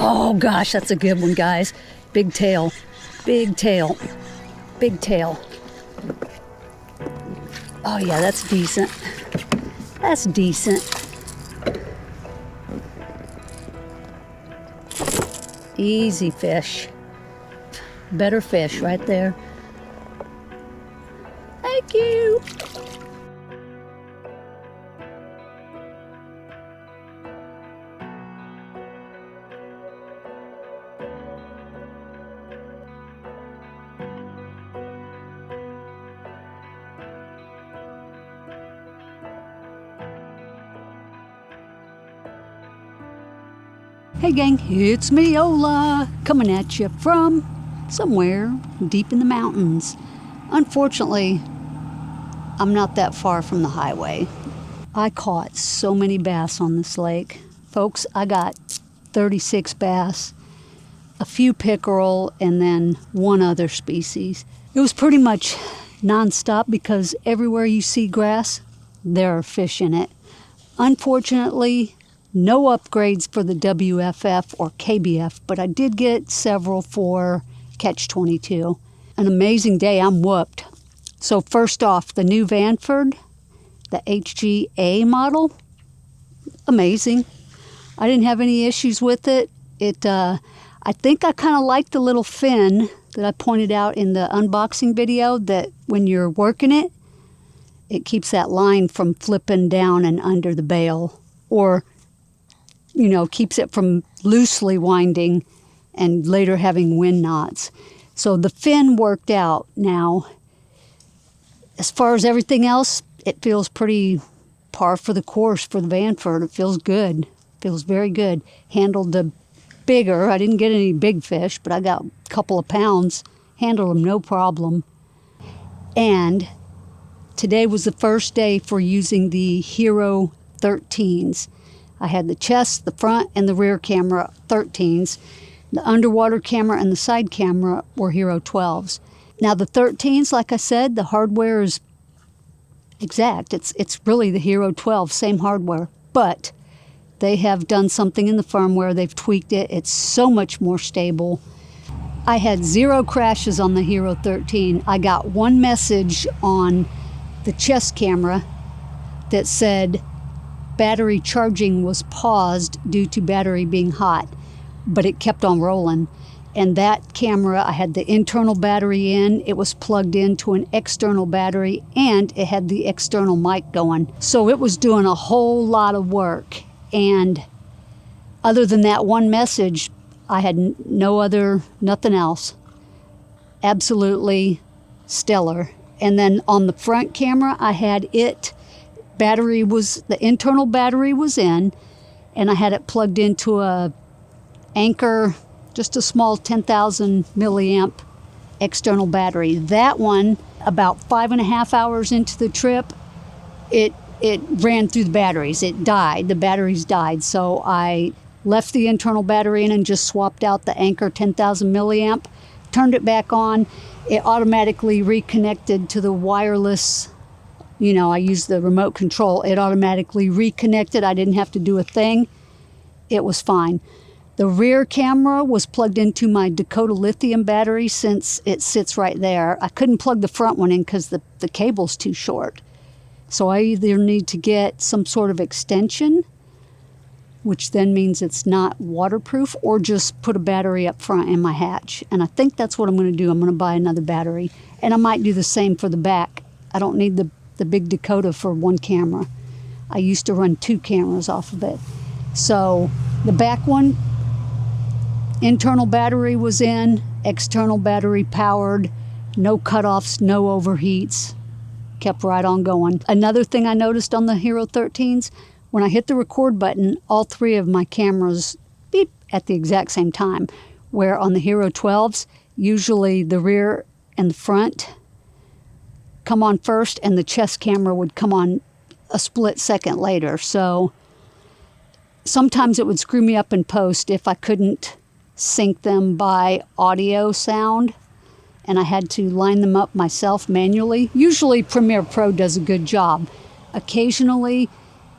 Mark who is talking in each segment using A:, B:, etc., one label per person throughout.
A: Oh gosh, that's a good one, guys. Big tail, big tail, big tail. Oh yeah, that's decent. That's decent. Easy fish. Better fish right there. Thank you. Hey gang, it's me, Ola, coming at you from somewhere deep in the mountains. Unfortunately, I'm not that far from the highway. I caught so many bass on this lake. Folks, I got 36 bass, a few pickerel, and then one other species. It was pretty much nonstop because everywhere you see grass, there are fish in it. Unfortunately, no upgrades for the WFF or KBF, but I did get several for Catch 22. An amazing day, I'm whooped. So first off, the new Vanford, the HGA model, amazing. I didn't have any issues with it. I think I kind of like the little fin that I pointed out in the unboxing video, that when you're working it, it keeps that line from flipping down and under the bail, or keeps it from loosely winding and later having wind knots. So the fin worked out. Now, as far as everything else, it feels pretty par for the course for the Vanford. It feels good. Feels very good. Handled the bigger. I didn't get any big fish, but I got a couple of pounds. Handled them no problem. And today was the first day for using the Hero 13s. I had the chest, the front, and the rear camera 13s. The underwater camera and the side camera were Hero 12s. Now the 13s, like I said, the hardware is exact. It's really the Hero 12, same hardware. But they have done something in the firmware. They've tweaked it. It's so much more stable. I had 0 crashes on the Hero 13. I got one message on the chest camera that said battery charging was paused due to battery being hot, but it kept on rolling. And that camera, I had the internal battery in, it was plugged into an external battery, and it had the external mic going. So it was doing a whole lot of work. And other than that one message, I had nothing else. Absolutely stellar. And then on the front camera, I had the internal battery was in, and I had it plugged into a Anchor, just a small 10,000 milliamp external battery. That one, about 5.5 hours into the trip, it ran through the batteries. It died. The batteries died. So I left the internal battery in and just swapped out the Anchor 10,000 milliamp, turned it back on. It automatically reconnected to the wireless. I used the remote control. It automatically reconnected. I didn't have to do a thing. It was fine. The rear camera was plugged into my Dakota lithium battery since it sits right there. I couldn't plug the front one in because the cable's too short. So I either need to get some sort of extension, which then means it's not waterproof, or just put a battery up front in my hatch. And I think that's what I'm going to do. I'm going to buy another battery. And I might do the same for the back. I don't need the big Dakota for one camera. I used to run 2 cameras off of it. So the back one, internal battery was in, external battery powered, no cutoffs, no overheats, kept right on going. Another thing I noticed on the Hero 13s, when I hit the record button, all 3 of my cameras beep at the exact same time, where on the Hero 12s, usually the rear and the front come on first, and the chest camera would come on a split second later. So sometimes it would screw me up in post if I couldn't sync them by audio sound, and I had to line them up myself manually. Usually Premiere Pro does a good job. Occasionally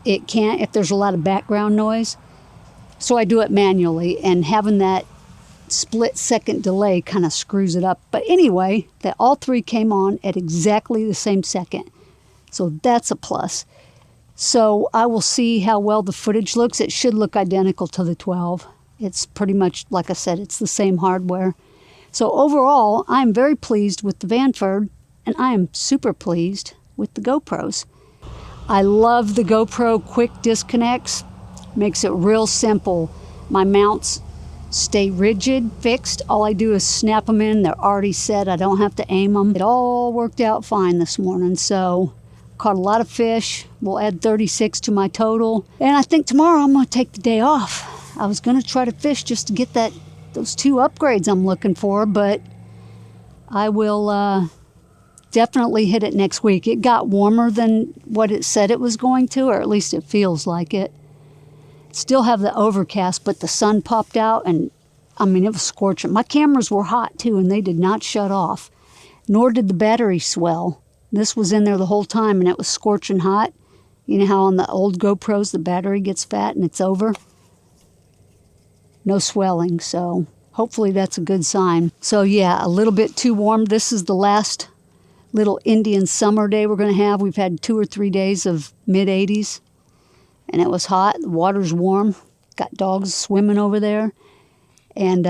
A: it can't if there's a lot of background noise. So I do it manually, and having that split-second delay kind of screws it up. But anyway, all three came on at exactly the same second. So that's a plus. So I will see how well the footage looks. It should look identical to the 12. It's pretty much, like I said, it's the same hardware. So overall, I'm very pleased with the Vanford, and I am super pleased with the GoPros. I love the GoPro quick disconnects. Makes it real simple. My mounts stay rigid, fixed. All I do is snap them in. They're already set. I don't have to aim them. It all worked out fine this morning. So caught a lot of fish. We'll add 36 to my total. And I think tomorrow I'm going to take the day off. I was going to try to fish just to get those 2 upgrades I'm looking for, but I will definitely hit it next week. It got warmer than what it said it was going to, or at least it feels like it. Still have the overcast, but the sun popped out, and I mean, it was scorching. My cameras were hot too, and they did not shut off, nor did the battery swell. This was in there the whole time, and it was scorching hot. You know how on the old GoPros the battery gets fat and it's over? No swelling, so hopefully that's a good sign. So yeah, a little bit too warm. This is the last little Indian summer day we're going to have. We've had 2 or 3 days of mid-80s. And it was hot. The water's warm. Got dogs swimming over there. And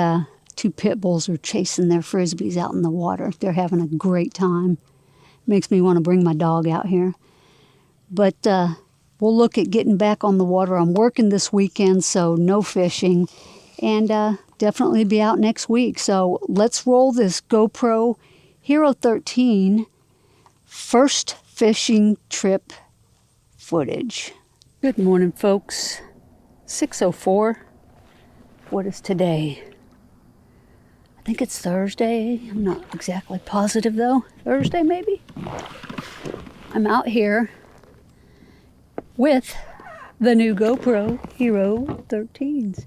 A: 2 pit bulls are chasing their frisbees out in the water. They're having a great time. Makes me want to bring my dog out here. But we'll look at getting back on the water. I'm working this weekend, so no fishing. And definitely be out next week. So let's roll this GoPro Hero 13 first fishing trip footage. Good morning, folks. 6:04. What is today? I think it's Thursday. I'm not exactly positive, though. Thursday, maybe? I'm out here with the new GoPro Hero 13s.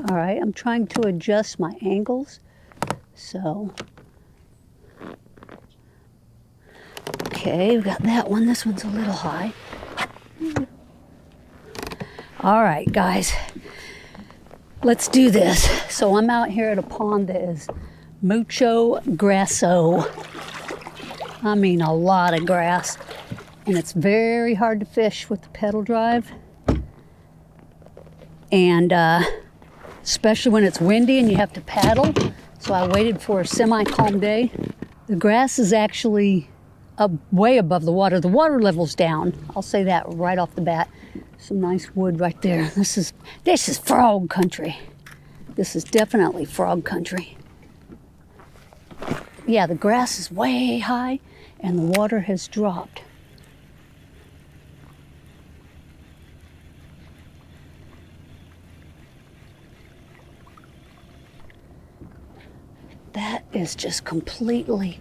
A: All right, I'm trying to adjust my angles. So, okay, we've got that one. This one's a little high. All right, guys, let's do this. So I'm out here at a pond that is mucho grasso. I mean, a lot of grass. And it's very hard to fish with the pedal drive. And especially when it's windy and you have to paddle. So I waited for a semi-calm day. The grass is actually up way above the water. The water level's down. I'll say that right off the bat. Some nice wood right there. This is frog country. This is definitely frog country. Yeah, the grass is way high and the water has dropped. That is just completely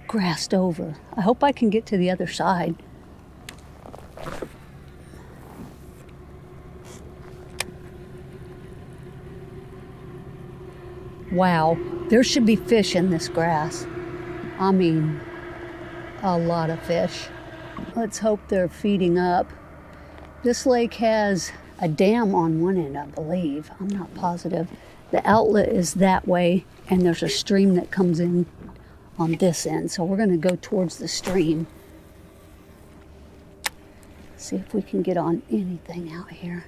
A: grassed over. I hope I can get to the other side. Wow, there should be fish in this grass. I mean, a lot of fish. Let's hope they're feeding up. This lake has a dam on one end, I believe. I'm not positive. The outlet is that way, and there's a stream that comes in on this end. So we're going to go towards the stream. See if we can get on anything out here.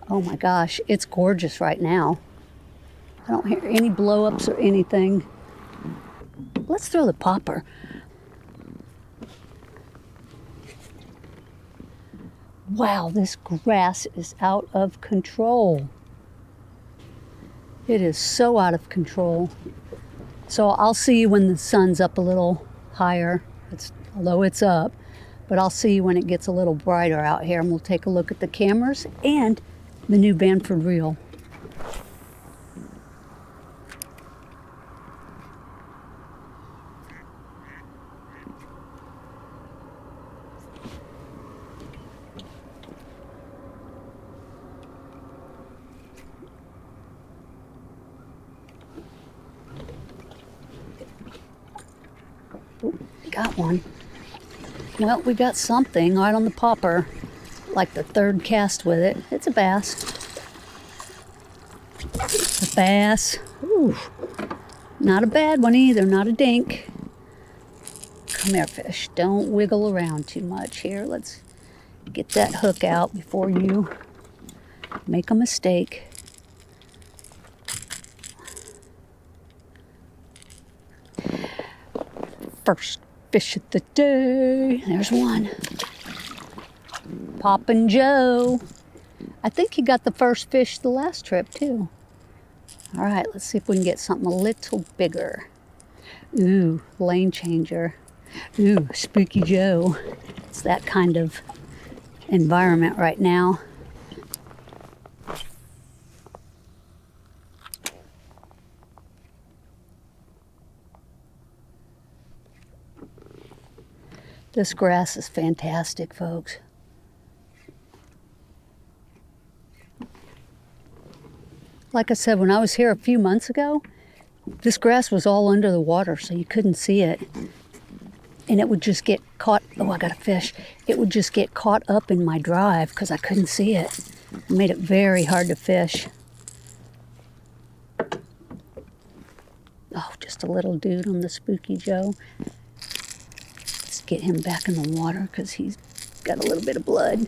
A: Oh my gosh, it's gorgeous right now. I don't hear any blow-ups or anything. Let's throw the popper. Wow, this grass is out of control. It is so out of control. So I'll see you when the sun's up a little higher, although it's up, but I'll see you when it gets a little brighter out here, and we'll take a look at the cameras and the new Vanford reel. Got one. Well, we got something right on the popper. like the third cast with it. It's a bass. A bass. Ooh. Not a bad one either, not a dink. Come here, fish. Don't wiggle around too much here. Let's get that hook out before you make a mistake. First fish of the day. There's one. Poppin' Joe. I think he got the first fish the last trip too. All right, let's see if we can get something a little bigger. Ooh, lane changer. Ooh, Spooky Joe. It's that kind of environment right now. This grass is fantastic, folks. Like I said, when I was here a few months ago, this grass was all under the water, so you couldn't see it. And it would just get caught, oh, I got a fish. It would just get caught up in my drive because I couldn't see it. It made it very hard to fish. Oh, just a little dude on the Spooky Joe. Let's get him back in the water because he's got a little bit of blood.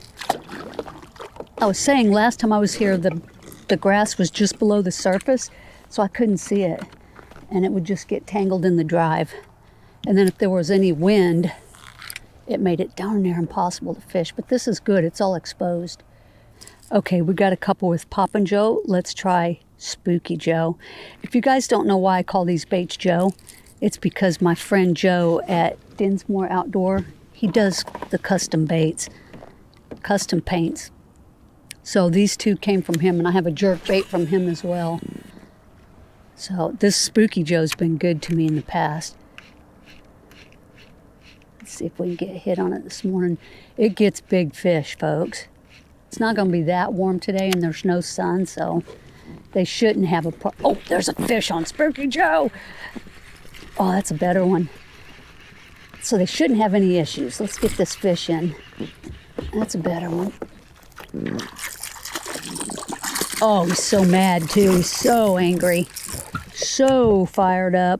A: I was saying last time I was here, the grass was just below the surface, so I couldn't see it. And it would just get tangled in the drive. And then if there was any wind, it made it darn near impossible to fish. But this is good, it's all exposed. Okay, we got a couple with Poppin' Joe. Let's try Spooky Joe. If you guys don't know why I call these baits Joe, it's because my friend Joe at Dinsmore Outdoor, he does the custom baits, custom paints. So these two came from him, and I have a jerk bait from him as well. So this Spooky Joe's been good to me in the past. Let's see if we can get a hit on it this morning. It gets big fish, folks. It's not going to be that warm today, and there's no sun, so they shouldn't have a oh, there's a fish on Spooky Joe. Oh, that's a better one. So they shouldn't have any issues. Let's get this fish in. That's a better one. Oh, he's so mad too. He's so angry. So fired up.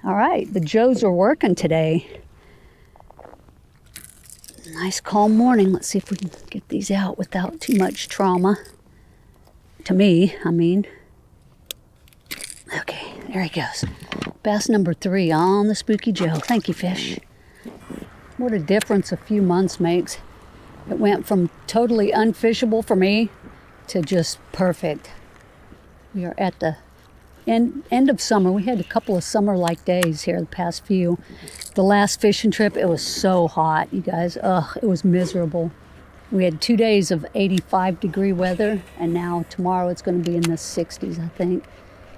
A: All right, the Joes are working today. Nice calm morning. Let's see if we can get these out without too much trauma. To me, I mean. Okay, there he goes. Bass number 3 on the Spooky Joe. Thank you, fish. What a difference a few months makes. It went from totally unfishable for me to just perfect. We are at the end of summer. We had a couple of summer-like days here the past few. The last fishing trip, it was so hot, you guys. Ugh, it was miserable. We had 2 days of 85-degree weather, and now tomorrow it's going to be in the 60s, I think.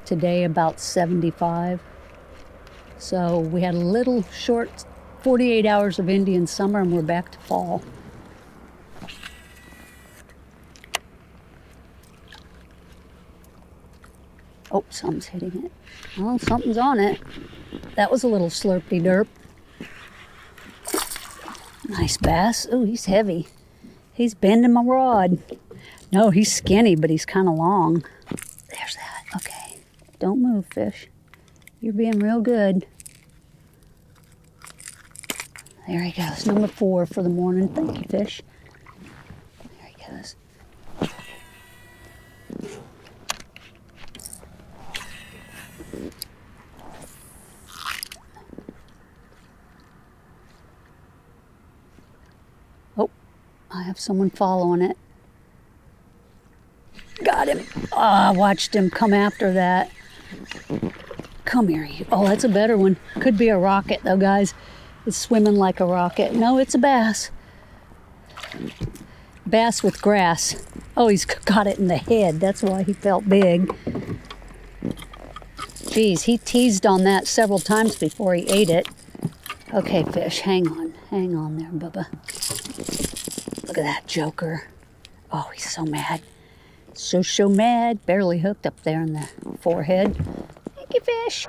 A: Today about 75. So we had a little short 48 hours of Indian summer, and we're back to fall. Oh, something's hitting it. Well, something's on it. That was a little slurpy derp. Nice bass. Oh, he's heavy. He's bending my rod. No, he's skinny, but he's kind of long. There's that. Okay. Don't move, fish. You're being real good. There he goes. Number 4 for the morning. Thank you, fish. There he goes. Oh, I have someone following it. Got him. Oh, I watched him come after that. Come here. Oh, that's a better one. Could be a rocket, though, guys. It's swimming like a rocket. No, it's a bass. Bass with grass. Oh, he's got it in the head. That's why he felt big. Geez, he teased on that several times before he ate it. Okay, fish, hang on. Hang on there, Bubba. Look at that joker. Oh, he's so mad. So mad. Barely hooked up there in the forehead. Thank you, fish.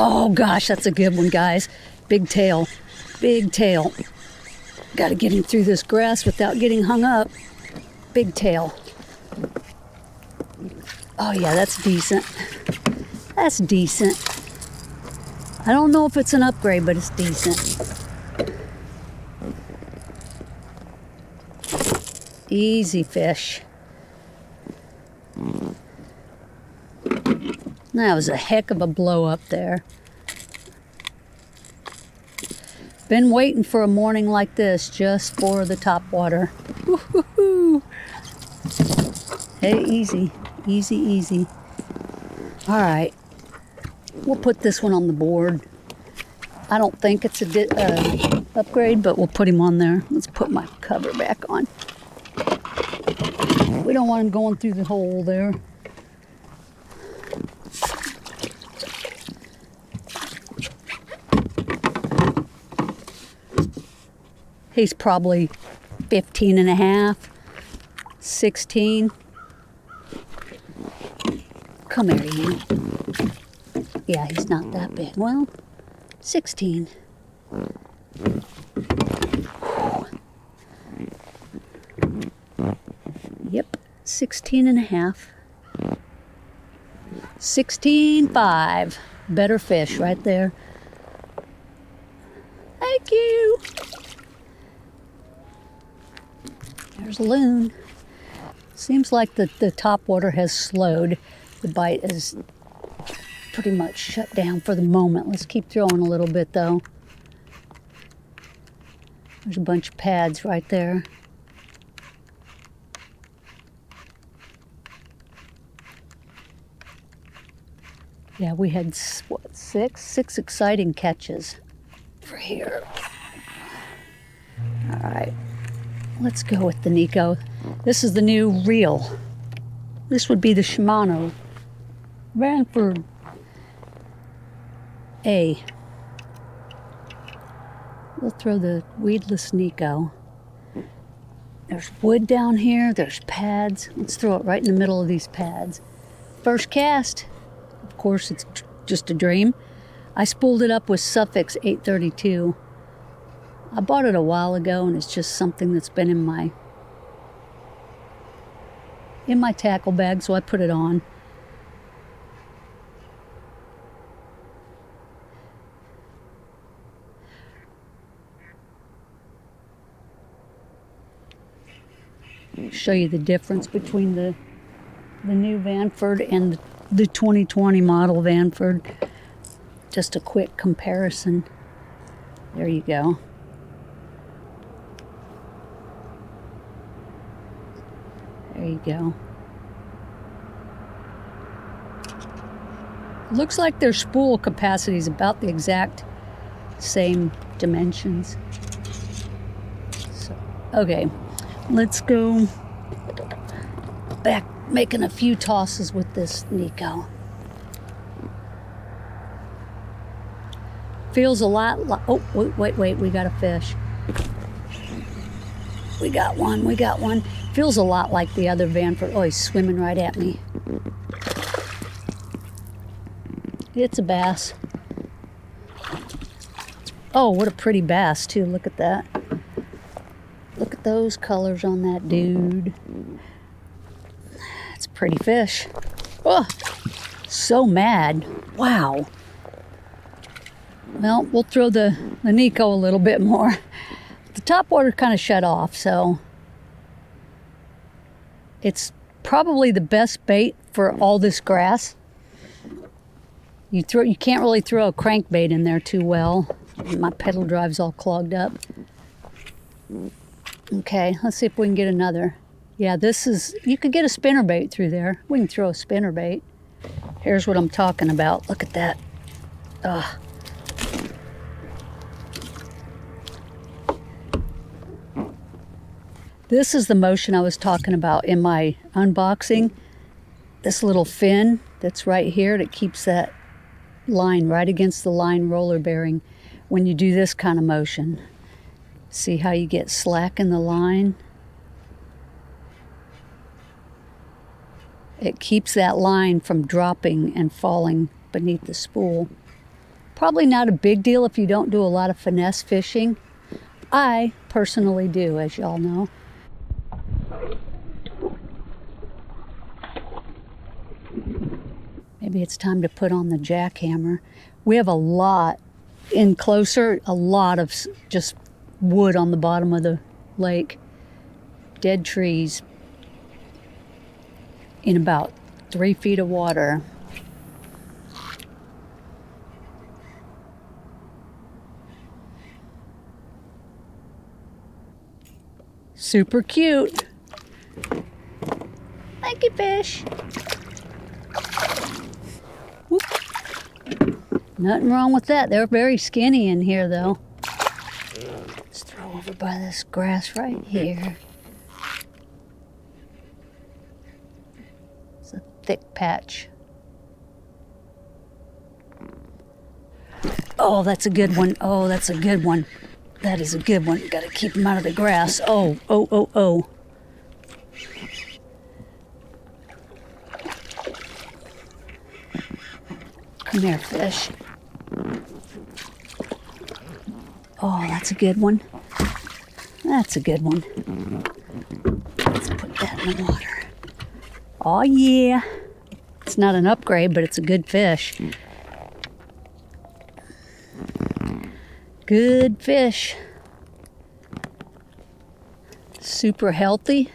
A: Oh gosh, that's a good one, guys. Big tail, big tail. Got to get him through this grass without getting hung up. Big tail. Oh yeah, that's decent. That's decent. I don't know if it's an upgrade, but it's decent. Easy fish. That was a heck of a blow up there. Been waiting for a morning like this just for the topwater. Woo-hoo-hoo. Hey, easy, easy, easy. All right, we'll put this one on the board. I don't think it's a upgrade, but we'll put him on there. Let's put my cover back on. We don't want him going through the hole there. He's probably 15 and a half, 16. Come here, you. Yeah, he's not that big. Well, 16. Yep, 16 and a half. 16.5. Better fish right there. Thank you. There's a loon. Seems like the top water has slowed. The bite is pretty much shut down for the moment. Let's keep throwing a little bit though. There's a bunch of pads right there. Yeah, we had, what, six exciting catches for here. All right. Let's go with the Nico. This is the new reel. This would be the Shimano Vanford A. We'll throw the weedless Nico. There's wood down here. There's pads. Let's throw it right in the middle of these pads. First cast. Of course, it's just a dream. I spooled it up with Suffix 832. I bought it a while ago, and it's just something that's been in my tackle bag, so I put it on. Show you the difference between the new Vanford and the 2020 model Vanford. Just a quick comparison. There you go. There you go. Looks like their spool capacity is about the exact same dimensions. So, okay, let's go back making a few tosses with this Nico. Feels a lot like, oh, wait, we got a fish. We got one. Feels a lot like the other Vanford. Oh, he's swimming right at me. It's a bass. Oh, what a pretty bass, too. Look at that. Look at those colors on that dude. It's a pretty fish. Oh, so mad. Wow. Well, we'll throw the Nico a little bit more. The top water kind of shut off, so it's probably the best bait for all this grass. You can't really throw a crankbait in there too well. My pedal drive's all clogged up. Okay, let's see if we can get another. Yeah, you could get a spinnerbait through there. We can throw a spinnerbait. Here's what I'm talking about. Look at that. Ugh. This is the motion I was talking about in my unboxing. This little fin that's right here that keeps that line right against the line roller bearing when you do this kind of motion. See how you get slack in the line? It keeps that line from dropping and falling beneath the spool. Probably not a big deal if you don't do a lot of finesse fishing. I personally do, as y'all know. Maybe it's time to put on the jackhammer. We have a lot in closer, a lot of just wood on the bottom of the lake. Dead trees in about 3 feet of water. Super cute. Thank you, fish. Whoop. Nothing wrong with that. They're very skinny in here, though. Let's throw over by this grass right here. It's a thick patch. Oh, that's a good one. Oh, that's a good one. That is a good one. Gotta keep them out of the grass. Oh, oh, oh, oh. Come here, fish. Oh, that's a good one. That's a good one. Let's put that in the water. Oh, yeah. It's not an upgrade, but it's a good fish. Good fish. Super healthy.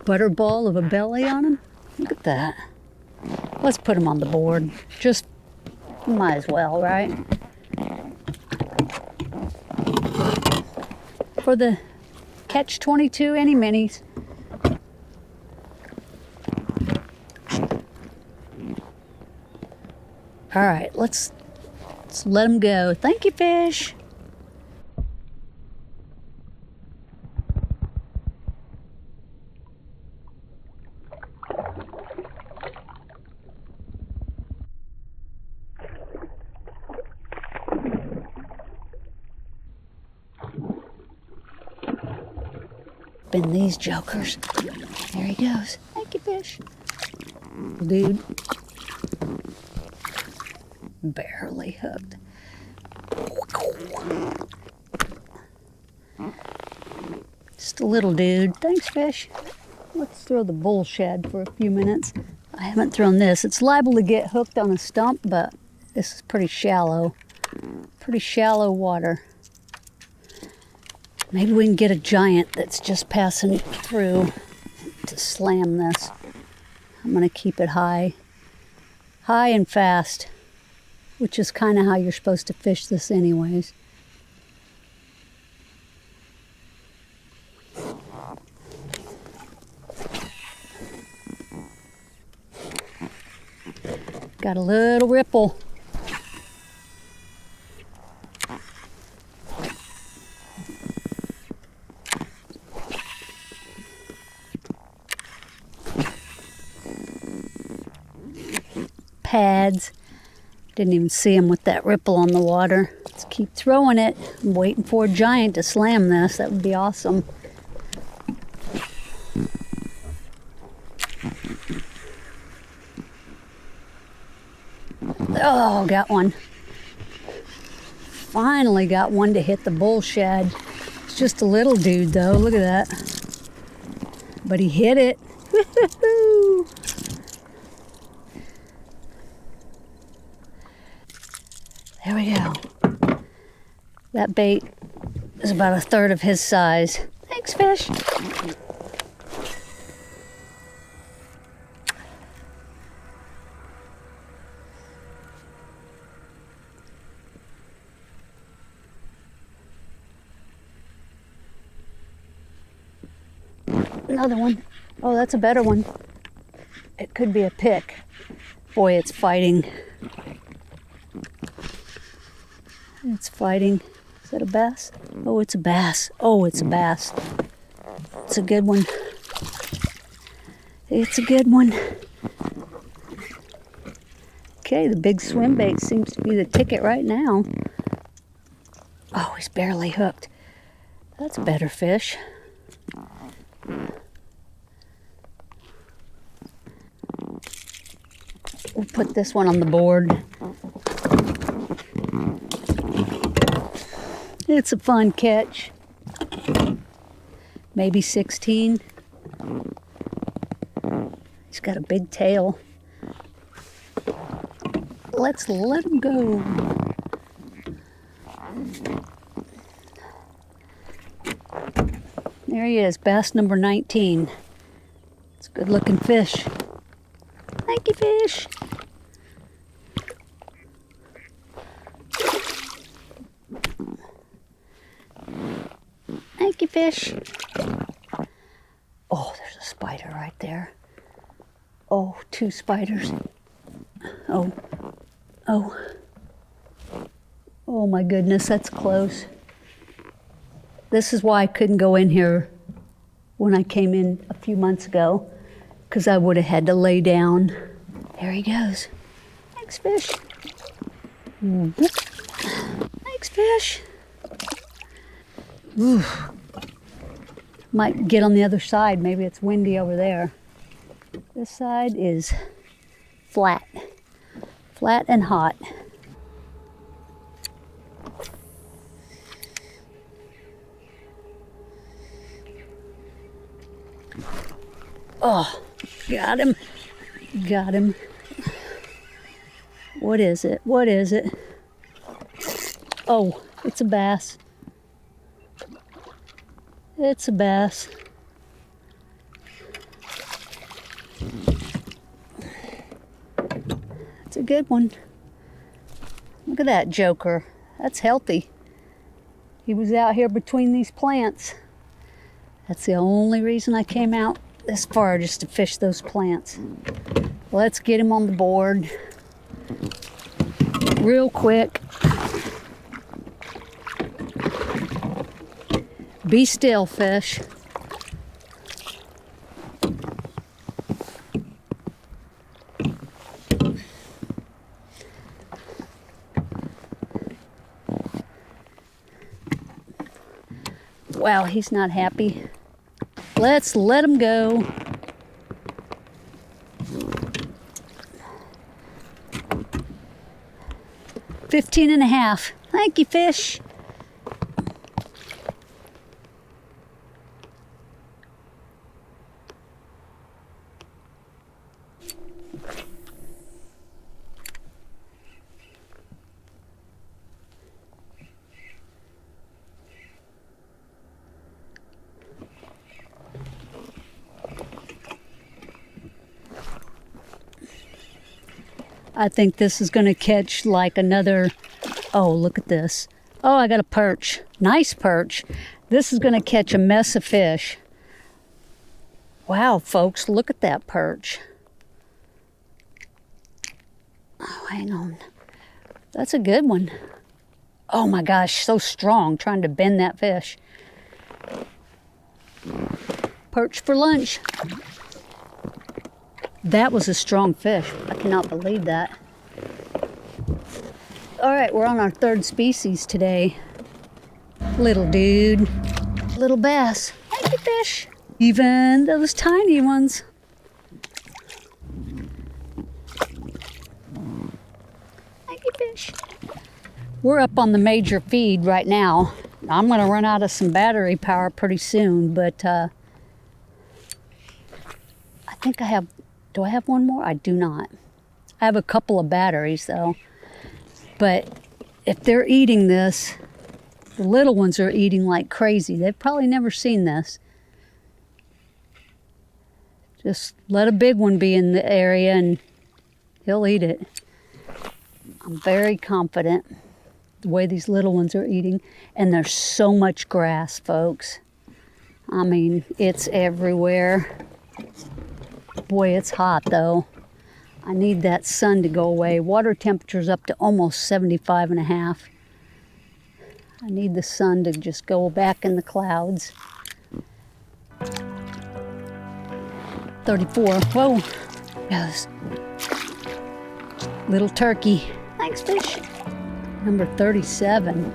A: Butterball of a belly on him. Look at that. Let's put him on the board. Just might as well, right? For the catch 22 any minis. All right, let's let him go. Thank you, fish. Been these jokers. There he goes. Thank you, fish. Dude. Barely hooked. Just a little dude. Thanks, fish. Let's throw the bull shad for a few minutes. I haven't thrown this. It's liable to get hooked on a stump, but this is pretty shallow. Pretty shallow water. Maybe we can get a giant that's just passing through to slam this. I'm gonna keep it high. High and fast, which is kind of how you're supposed to fish this anyways. Got a little ripple. Pads. Didn't even see him with that ripple on the water. Let's keep throwing it. I'm waiting for a giant to slam this. That would be awesome. Oh, got one. Finally got one to hit the bull shad. It's just a little dude though. Look at that. But he hit it. Woo-hoo-hoo. There we go. That bait is about a third of his size. Thanks, fish. Another one. Oh, that's a better one. It could be a pick. Boy, it's fighting. It's fighting. Is that a bass? Oh, it's a bass. Oh, it's a bass. It's a good one. It's a good one. Okay, the big swim bait seems to be the ticket right now. Oh, he's barely hooked. That's a better fish. We'll put this one on the board. It's a fun catch. Maybe 16. He's got a big tail. Let's let him go. There he is, bass number 19. It's a good looking fish. Thank you, fish. Thank you, fish. Oh, there's a spider right there. Oh, 2 spiders. Oh, oh. Oh my goodness, that's close. This is why I couldn't go in here when I came in a few months ago, because I would have had to lay down. There he goes. Thanks, fish. Thanks, fish. Ooh. Might get on the other side. Maybe it's windy over there. This side is flat. Flat and hot. Oh, got him. Got him. What is it? What is it? Oh, it's a bass. It's a bass. It's a good one. Look at that joker. That's healthy. He was out here between these plants. That's the only reason I came out this far, just to fish those plants. Let's get him on the board real quick. Be still, fish. Wow, he's not happy. Let's let him go. $15.5. Thank you, fish. I think this is going to catch like another, oh, look at this. Oh, I got a perch. Nice perch. This is going to catch a mess of fish. Wow, folks, look at that perch. Oh, hang on. That's a good one. Oh my gosh, so strong, trying to bend that fish. Perch for lunch. That was a strong fish. I cannot believe that. All right, we're on our 3rd species today. Little dude. Little bass. Thank you, fish. Even those tiny ones. Thank you, fish. We're up on the major feed right now. I'm going to run out of some battery power pretty soon, but I think I have... Do I have one more? I do not. I have a couple of batteries though. But if they're eating this, the little ones are eating like crazy. They've probably never seen this. Just let a big one be in the area and he'll eat it. I'm very confident the way these little ones are eating. And there's so much grass, folks. I mean, it's everywhere. Boy, it's hot though. I need that sun to go away. Water temperature's up to almost 75.5. I need the sun to just go back in the clouds. 34. Whoa. Goes. Little turkey. Thanks, fish. Number 37.